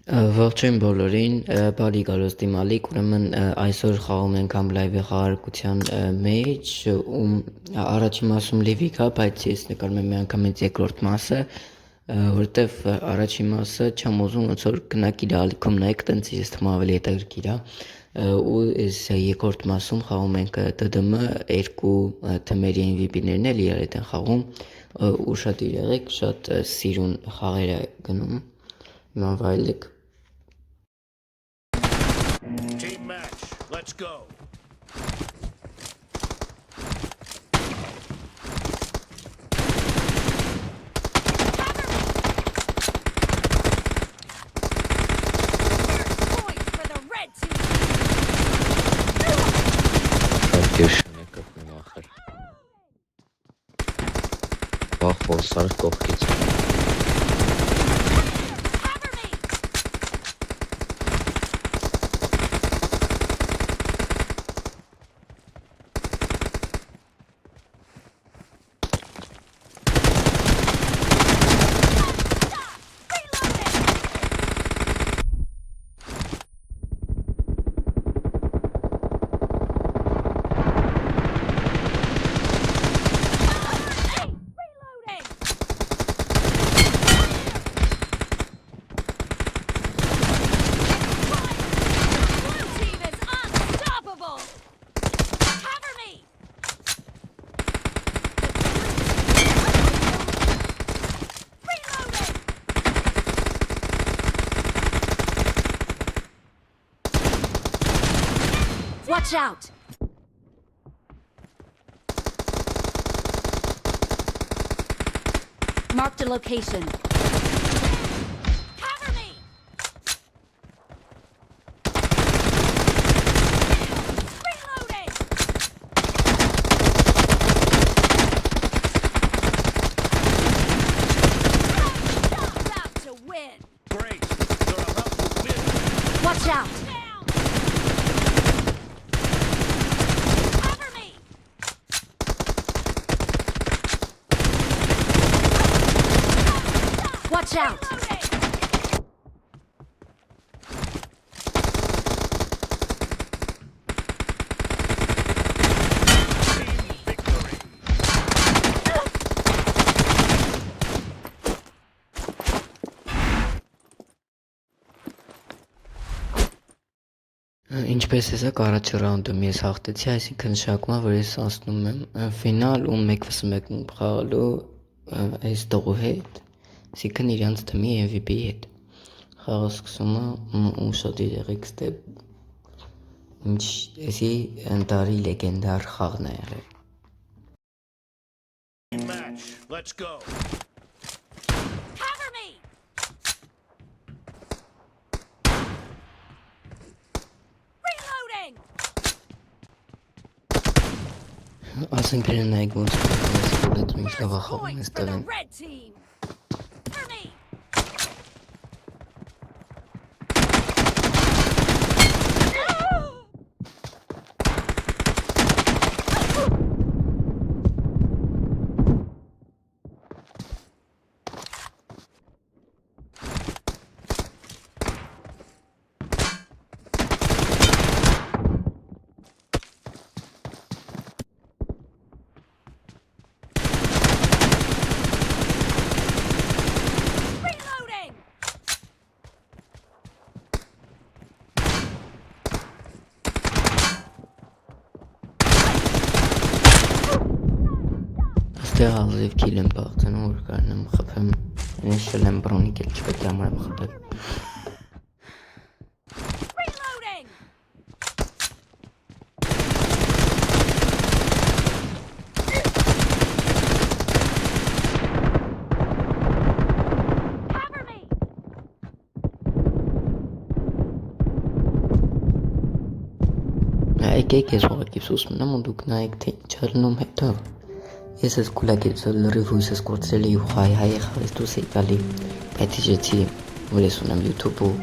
Ողջույն բոլորին, բարի գալուս դիմալիկ, ուրեմն այսօր խաղում ենք am live-ի խաղարկության մեջ, առաջին մասում լիվի կա, բայց ես նկարում եմ միանգամից երկրորդ մասը, որտեվ առաջին մասը չեմ ուզում ոնց որ գնաք իր ալիքում նայեք, տենց ես թվում ավելի հետաքրքիր է, ու այս երկրորդ մասում խաղում ենք DDM, երկու թմերի MVP-ներն էլ իրար հետ են խաղում, ու շատ եղեք, շատ սիրուն խաղեր է գնում, հիմա վայելեք. Team match, let's go. Point for the red team. Դերշնը կպնում ախր Բախ որսար կողքից Cover me. Watch out! Marked a location. Cover me! Reloading! You're about to win. Great, you're about to win. Watch out! Cover me! Watch out! Team victory. Ինչպես եսակ առաջի ռաունդում ես հաղթեցի, այսինքն նշանակում է, որ ես անցնում եմ ֆինալ ու 1-1 խաղալու այս տողու հետ, այսինքն իրանց թմի MVP-ի հետ։ Խաղը սկսում է ու շատ եղեք ստեփ ինչ էսի ընտարի լեգենդար խաղն է եղել։ Team match, let's go. Cover me! Reloading! Ասենք իրեն նայեք ոնց որ ինչ լավ խաղում Point ես for the տվեն։ red team. Cover me! Reloading! Աստեղ ալզիվ քիլ եմ բաղցնում, որ կարնեմ խփեմ, ինձ շել եմ բրոնիկ էլ չպետք է համար եմ խփել։ Reloading! Cover me! Եկեք ես ուղղակի սուս մնամ ու դուք նայեք թե ինչ ալնում հետո։ Ես ես կուլակից լրիվ հույսս կորցրել ու հայ խաղից դուրս էի գալի, բայց իջեցի, որ ես ունեմ YouTube ու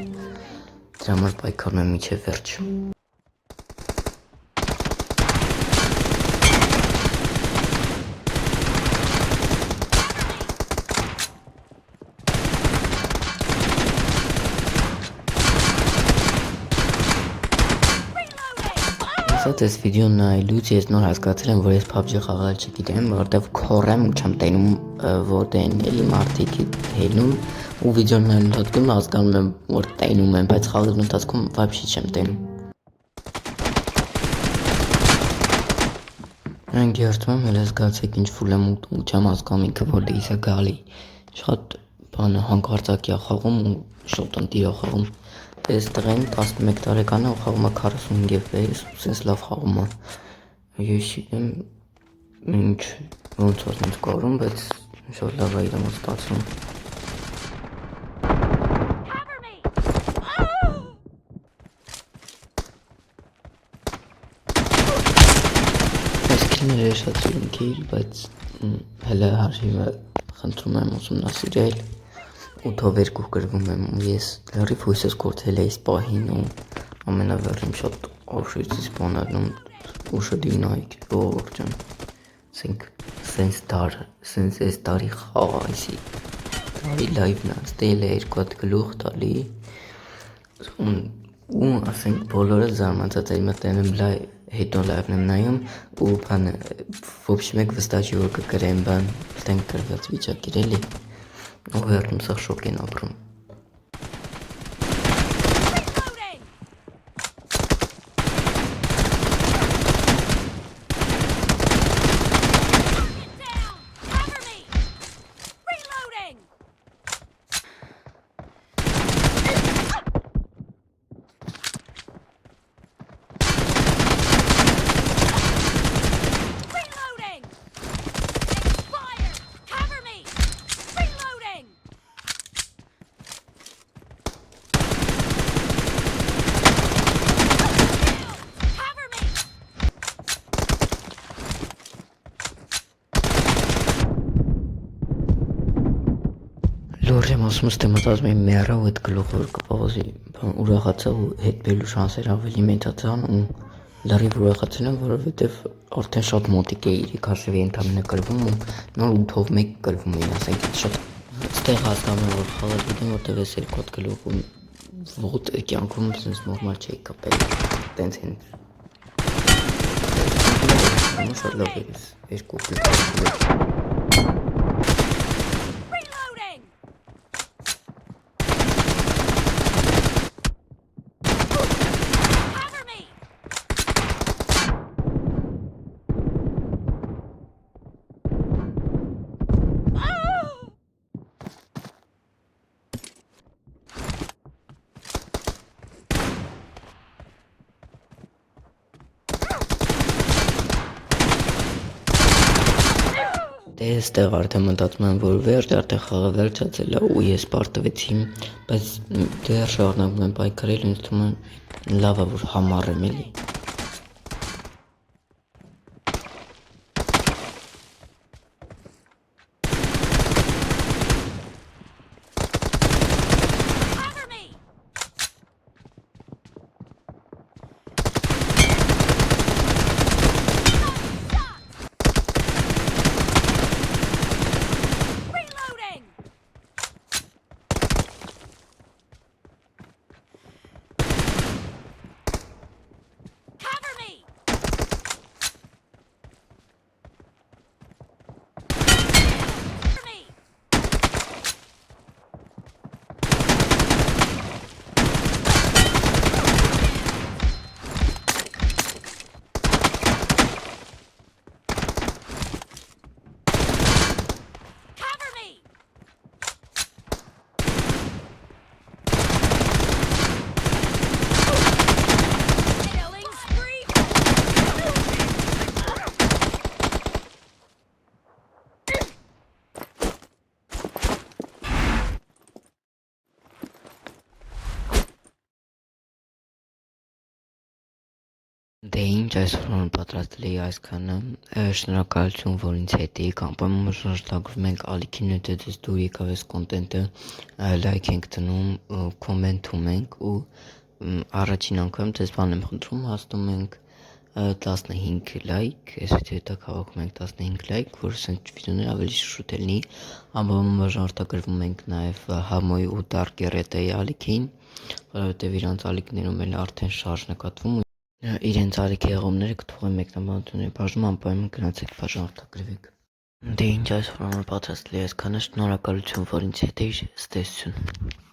դրա համար պայքարում եմ մինչև վերջ։ ասած, այս վիդեոն նայելուց ես նոր հասկացել եմ, որ ես PUBG խաղալ չգիտեմ, որովհետև քորեմ ու չեմ տենում որտեն էլի մարդիկ հելնում ու վիդեոն նայելու հետքում հասկանում եմ, որ տենում եմ, բայց խաղալու ընթացքում вообще չեմ տենում։ Այն գերտում եմ, հենց զգացեք ինչ ֆուլ եմ ու չեմ հասկանում ինքը որտեղից է գալի։ Շատ բանը հանկարծակի է խաղում ու շոտ ընտիր է խաղում։ Այս տղեն 11 տարեկան է ու խաղում է 45 FPS ու սենց լավ խաղում է։ Ես չգիտեմ ինչ ոնց որ ինձ կորում, բայց շատ լավ է իրեն ստացվում։ Cover me! Oh! Այս քիլները շատ ինքիր, բայց հələ հաշիվը խնդրում եմ ուսումնասիրել ու թովերկու գրվում եմ ու ես լրիվ հույսս կորցել էի սպահին ու ամենավերջին շատ օշույցի սպաներնում ուշը դինայք ողջան սենց այս տարի խաղ այսի տարի լայվն է ստել է 2 հատ գլուխ տալի ու ասենք բոլորը զարմացած էի մտել եմ լայվ հետո լայվն եմ նայում ու բանը ոբշի մեկ վստահ չի որ կգրեմ բան տենք գրված վիճակիր էլի ու հերթում սա շոկ են ապրում Reloading! Reloading! Expired! Cover me! Reloading! Cover me! Լուրջ եմ ասում ստե մտածում եմ մեռա ու այդ գլուխը որ կպաղոզի ուրախացա ու հետ բերելու շանսեր ավելի մեծացան ու լրիվ ուրախացել եմ որովհետև արդեն շատ մոտիկ է 3 հաշվի ընդամենը կրվում ու նոր 8-ով 1 կրվում էին ասենք շատ ստեղ հասկանում եմ որ խաղալ գիտեմ որտև ես 2 հատ գլուխ ու ողոտ կյանքում sense նորմալ չի կապել տենց են շատ լավ է 2 գլուխ Reloading! Cover me! Oh! Դե այստեղ արդեն մտածում եմ որ վերջ արդեն խաղը վերջացել է ու ես պարտվեցի բայց դեռ շարունակում եմ պայքարել ինձ թվում է լավ է որ համառ եմ էլի Cover me! Reloading! Cover me! Cover me! Cover me! Killing spree! Դե ինչ այսօր պատրաստել էի այսքանը շնորհակալություն որ ինձ հետ էիք անպայման շնորհակալում ենք ալիքին ու դες դուր եկավ այս կոնտենտը լայք ենք դնում կոմենտում ենք ու առաջին անգամ դες բան եմ խնդրում հասնում ենք 15 լայք այս վիդեոյը հավաքում ենք 15 լայք որ ասենք վիդեոները ավելի շուտ լինի անպայման ժանրագրվում ենք նաև համոյի ու դարկ երետեի ալիքին որովհետև իրանց ալիքներում էլ արդեն շարժ նկատվում իրենց արիքի եղողները կթողեն մեկնաբանությունների բաժնում անպայման գնացեք բաժան արտագրվեք։ Դե ինչ այսօր համար պատրաստ էի այսքանը, շնորհակալություն որ ինձ հետ էիր, ցտեսություն։